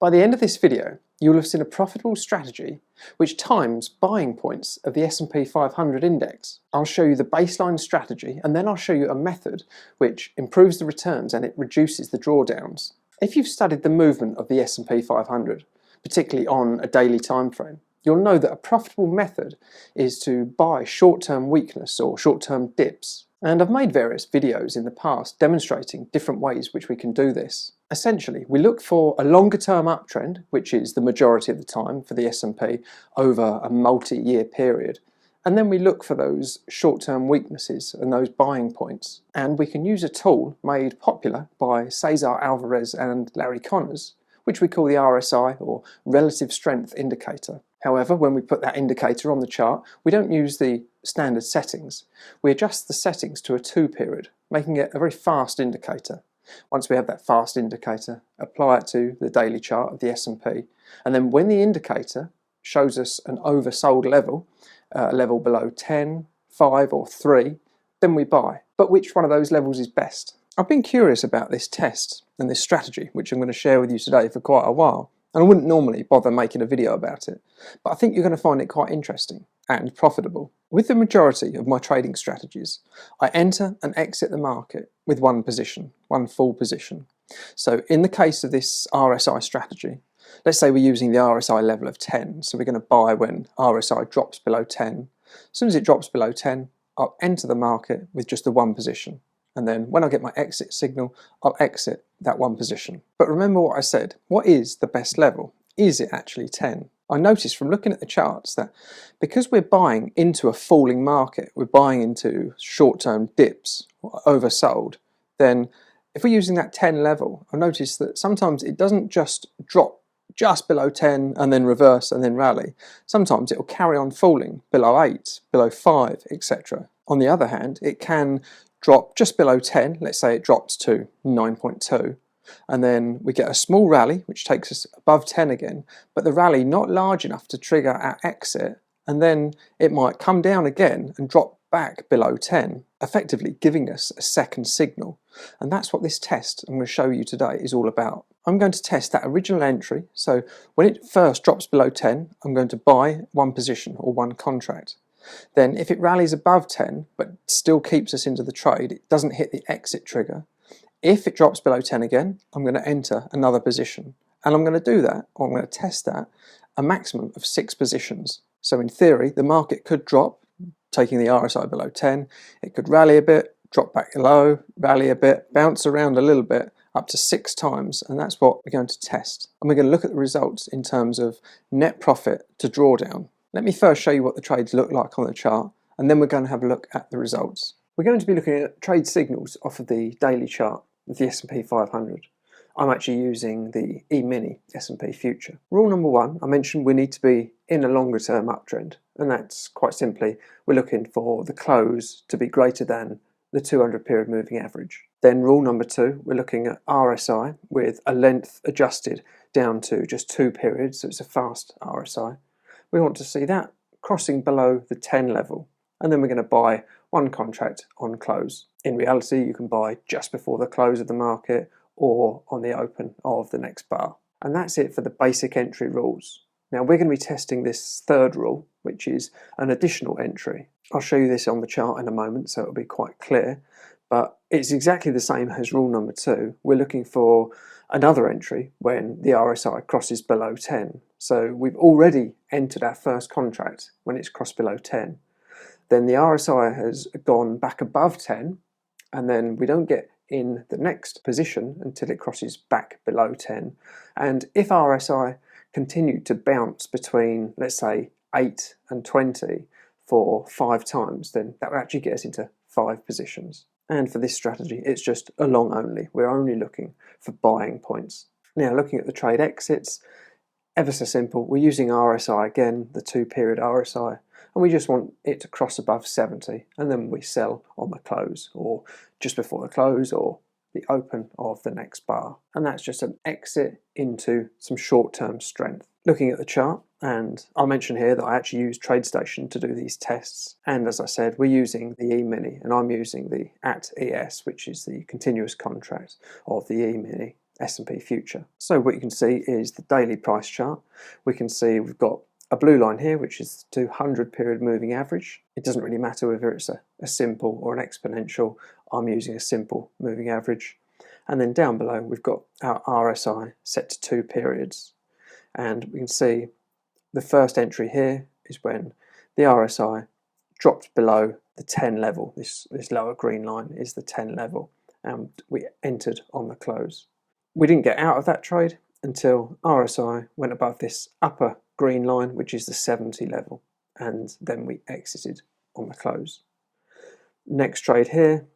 By the end of this video, you will have seen a profitable strategy which times buying points of the S&P 500 index. I'll show you the baseline strategy, and then I'll show you a method which improves the returns and it reduces the drawdowns. If you've studied the movement of the S&P 500, particularly on a daily time frame, you'll know that a profitable method is to buy short-term weakness or short-term dips. And I've made various videos in the past demonstrating different ways which we can do this. Essentially, we look for a longer-term uptrend, which is the majority of the time for the S&P over a multi-year period. And then we look for those short-term weaknesses and those buying points. And we can use a tool made popular by Cesar Alvarez and Larry Connors, which we call the RSI or Relative Strength Indicator. However, when we put that indicator on the chart, we don't use the standard settings. We adjust the settings to a 2 period, making it a very fast indicator. Once we have that fast indicator, apply it to the daily chart of the S&P, and then when the indicator shows us an oversold level, a level below 10, 5 or 3, then we buy. But which one of those levels is best? I've been curious about this test and this strategy, which I'm going to share with you today for quite a while. And I wouldn't normally bother making a video about it, but I think you're going to find it quite interesting and profitable. With the majority of my trading strategies, I enter and exit the market with one position, one full position. So in the case of this RSI strategy, let's say we're using the RSI level of 10, so we're going to buy when RSI drops below 10. As soon as it drops below 10, I'll enter the market with just the one position. And then when I get my exit signal, I'll exit that one position. But remember what I said, what is the best level? Is it actually 10? I noticed from looking at the charts that because we're buying into a falling market, we're buying into short-term dips, oversold, then if we're using that 10 level, I noticed that sometimes it doesn't just drop just below 10 and then reverse and then rally. Sometimes it will carry on falling below 8, below 5, etc. On the other hand, it can drop just below 10, let's say it drops to 9.2, and then we get a small rally which takes us above 10 again, but the rally not large enough to trigger our exit, and then it might come down again and drop back below 10, effectively giving us a second signal. And that's what this test I'm going to show you today is all about. I'm going to test that original entry, so when it first drops below 10, I'm going to buy one position or one contract. Then if it rallies above 10 but still keeps us into the trade, it doesn't hit the exit trigger. If it drops below 10 again, I'm going to enter another position, and I'm going to do that, or I'm going to test that, a maximum of 6 positions. So in theory, the market could drop, taking the RSI below 10, it could rally a bit, drop back low, rally a bit, bounce around a little bit, up to 6 times, and that's what we're going to test. And we're going to look at the results in terms of net profit to drawdown. Let me first show you what the trades look like on the chart, and then we're going to have a look at the results. We're going to be looking at trade signals off of the daily chart of the S&P 500. I'm actually using the E-mini S&P future. Rule number 1, I mentioned we need to be in a longer term uptrend, and that's quite simply we're looking for the close to be greater than the 200 period moving average. Then rule number 2, we're looking at RSI with a length adjusted down to just 2 periods, so it's a fast RSI. We want to see that crossing below the 10 level, and then we're going to buy one contract on close. In reality, you can buy just before the close of the market or on the open of the next bar. And that's it for the basic entry rules. Now we're going to be testing this third rule, which is an additional entry. I'll show you this on the chart in a moment, so it'll be quite clear, but it's exactly the same as rule number 2. We're looking for another entry when the RSI crosses below 10. So we've already entered our first contract when it's crossed below 10. Then the RSI has gone back above 10, and then we don't get in the next position until it crosses back below 10. And if RSI continued to bounce between, let's say, 8 and 20 for 5 times, then that would actually get us into 5 positions. And for this strategy, it's just a long only. We're only looking for buying points. Now, looking at the trade exits, ever so simple. We're using RSI again, the 2 period RSI, and we just want it to cross above 70, and then we sell on the close, or just before the close, or the open of the next bar. And that's just an exit into some short-term strength. Looking at the chart, and I'll mention here that I actually use Tradestation to do these tests, and as I said, we're using the E-mini, and I'm using the @ES, which is the continuous contract of the E-mini. S&P future. So what you can see is the daily price chart. We can see we've got a blue line here, which is the 200 period moving average. It doesn't really matter whether it's a simple or an exponential. I'm using a simple moving average. And then down below, we've got our RSI set to 2 periods. And we can see the first entry here is when the RSI dropped below the 10 level. This lower green line is the 10 level. And we entered on the close. We didn't get out of that trade until RSI went above this upper green line, which is the 70 level, and then we exited on the close. Next trade here,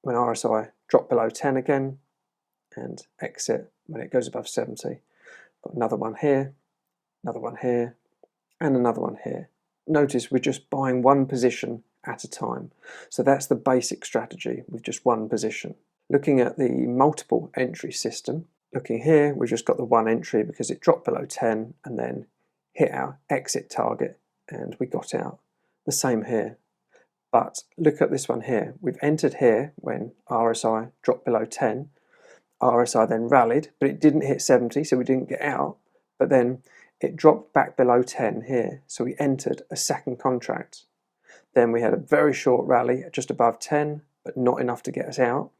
when RSI dropped below 10 again, and exit when it goes above 70. Got another one here, another one here, and another one here. Notice we're just buying one position at a time. So that's the basic strategy with just one position. Looking at the multiple entry system, looking here, we've just got the one entry because it dropped below 10 and then hit our exit target and we got out. The same here. But look at this one here. We've entered here when RSI dropped below 10. RSI then rallied, but it didn't hit 70, so we didn't get out. But then it dropped back below 10 here, so we entered a second contract. Then we had a very short rally at just above 10, but not enough to get us out.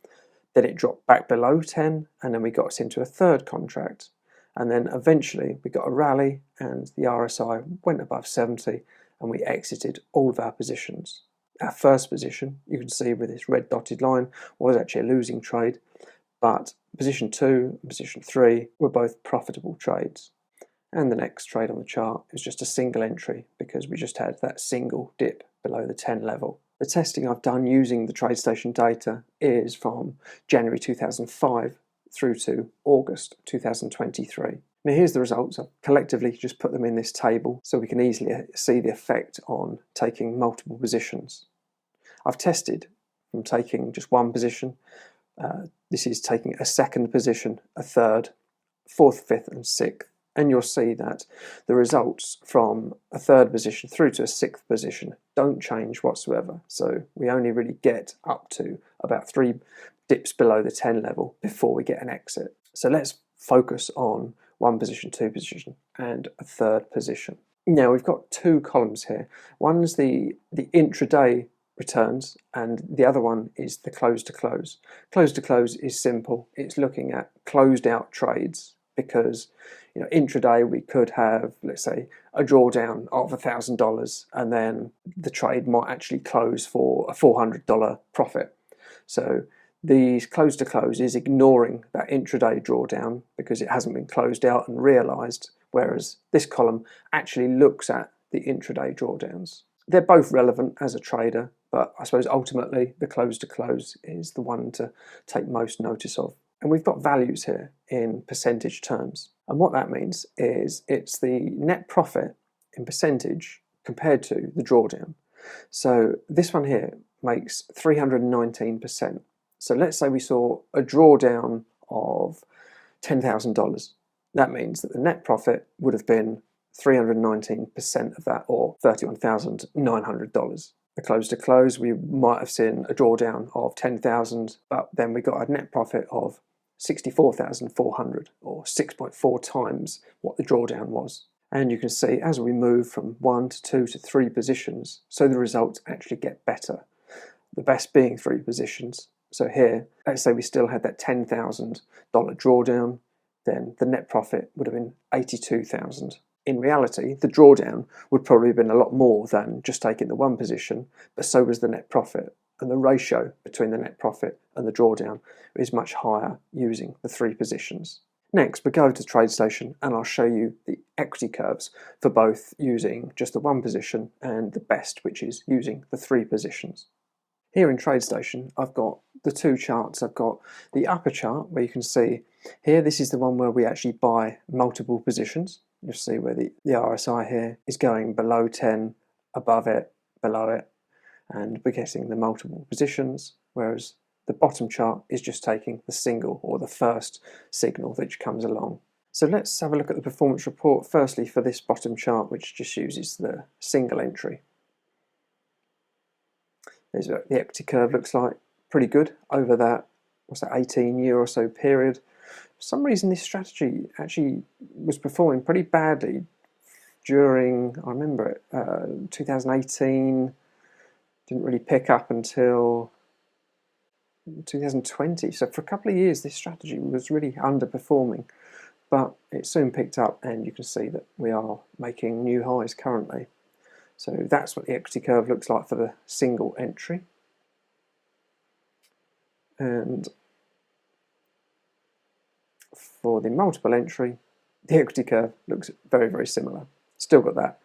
Then it dropped back below 10, and then we got us into a third contract. And then eventually we got a rally, and the RSI went above 70, and we exited all of our positions. Our first position, you can see with this red dotted line, was actually a losing trade, but position 2 and position 3 were both profitable trades. And the next trade on the chart is just a single entry because we just had that single dip below the 10 level. The testing I've done using the Tradestation data is from January 2005 through to August 2023. Now here's the results. I've collectively just put them in this table so we can easily see the effect on taking multiple positions. I've tested from taking just one position. This is taking a second position, a third, fourth, fifth and sixth. And you'll see that the results from a third position through to a sixth position don't change whatsoever. So we only really get up to about 3 dips below the 10 level before we get an exit. So let's focus on one position, two position, and a third position. Now we've got 2 columns here. One's the intraday returns, and the other one is the close to close. Close to close is simple. It's looking at closed out trades because intraday we could have, let's say, a drawdown of $1,000 and then the trade might actually close for a $400 profit. So the close to close is ignoring that intraday drawdown because it hasn't been closed out and realized, whereas this column actually looks at the intraday drawdowns. They're both relevant as a trader, but I suppose ultimately the close to close is the one to take most notice of. And we've got values here in percentage terms. And what that means is it's the net profit in percentage compared to the drawdown. So this one here makes 319%. So let's say we saw a drawdown of $10,000. That means that the net profit would have been 319% of that, or $31,900. The close to close, we might have seen a drawdown of 10,000, but then we got a net profit of 64,400, or 6.4 times what the drawdown was. And you can see as we move from 1 to 2 to 3 positions, so the results actually get better. The best being 3 positions. So here, let's say we still had that $10,000 drawdown, then the net profit would have been 82,000. In reality, the drawdown would probably have been a lot more than just taking the one position, but so was the net profit. And the ratio between the net profit and the drawdown is much higher using the 3 positions. Next, we go to Tradestation and I'll show you the equity curves for both using just the one position and the best, which is using the 3 positions. Here in Tradestation, I've got the 2 charts. I've got the upper chart where you can see here, this is the one where we actually buy multiple positions. You'll see where the RSI here is going below 10, above it, below it, and we're getting the multiple positions, whereas the bottom chart is just taking the single or the first signal which comes along. So let's have a look at the performance report firstly for this bottom chart, which just uses the single entry. There's what the equity curve looks like, pretty good over that, what's that, 18-year or so period. For some reason this strategy actually was performing pretty badly during, I remember it, 2018, didn't really pick up until 2020. So for a couple of years this strategy was really underperforming, but it soon picked up, and you can see that we are making new highs currently. So that's what the equity curve looks like for the single entry. And for the multiple entry, the equity curve looks very, very similar. Still got that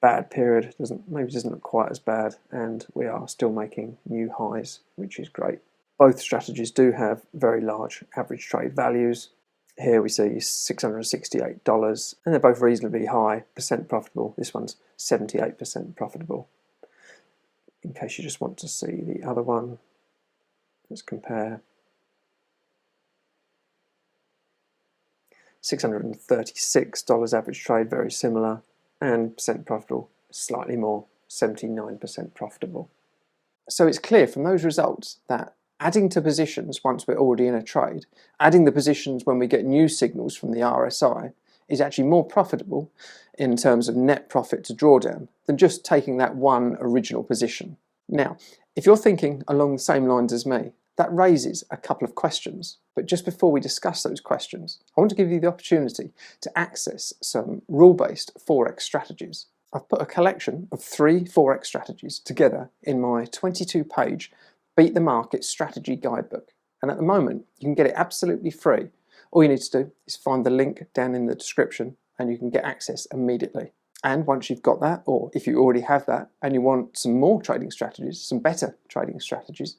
bad period, maybe doesn't look quite as bad, and we are still making new highs, which is great. Both strategies do have very large average trade values. Here we see $668, and they're both reasonably high percent profitable. This one's 78% profitable. In case you just want to see the other one, let's compare. $636 average trade, very similar, and percent profitable, slightly more, 79% profitable. So it's clear from those results that adding to positions once we're already in a trade, adding the positions when we get new signals from the RSI, is actually more profitable in terms of net profit to drawdown than just taking that one original position. Now, if you're thinking along the same lines as me, that raises a couple of questions. But just before we discuss those questions, I want to give you the opportunity to access some rule-based Forex strategies. I've put a collection of 3 Forex strategies together in my 22-page Beat the Market Strategy Guidebook. And at the moment, you can get it absolutely free. All you need to do is find the link down in the description and you can get access immediately. And once you've got that, or if you already have that and you want some more trading strategies, some better trading strategies,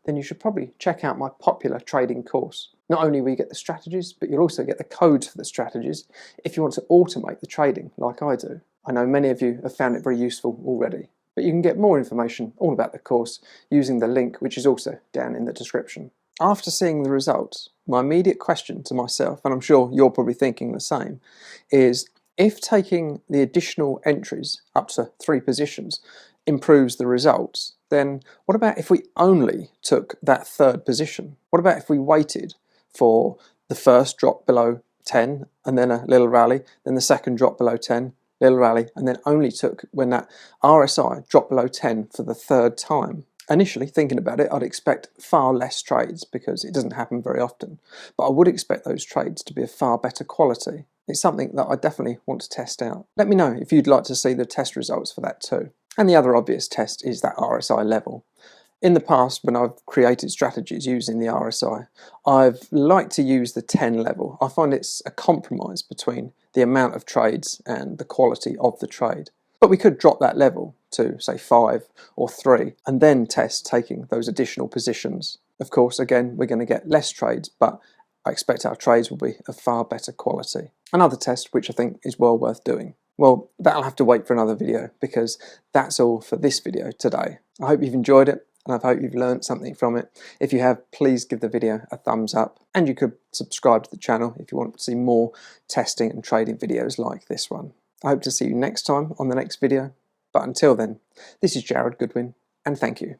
then you should probably check out my popular trading course. Not only will you get the strategies, but you'll also get the codes for the strategies if you want to automate the trading like I do. I know many of you have found it very useful already, but you can get more information all about the course using the link which is also down in the description. After seeing the results, my immediate question to myself, and I'm sure you're probably thinking the same, is if taking the additional entries up to 3 positions improves the results, then what about if we only took that 3rd position? What about if we waited for the first drop below 10 and then a little rally, then the second drop below 10, little rally, and then only took when that RSI dropped below 10 for the 3rd time? Initially, thinking about it, I'd expect far less trades because it doesn't happen very often, but I would expect those trades to be of far better quality. It's something that I definitely want to test out. Let me know if you'd like to see the test results for that too. And the other obvious test is that RSI level. In the past, when I've created strategies using the RSI, I've liked to use the 10 level. I find it's a compromise between the amount of trades and the quality of the trade. But we could drop that level to, say, 5 or 3 and then test taking those additional positions. Of course, again, we're going to get less trades, but I expect our trades will be of far better quality. Another test which I think is well worth doing. Well, that'll have to wait for another video because that's all for this video today. I hope you've enjoyed it and I hope you've learned something from it. If you have, please give the video a thumbs up, and you could subscribe to the channel if you want to see more testing and trading videos like this one. I hope to see you next time on the next video, but until then, this is Jared Goodwin, and thank you.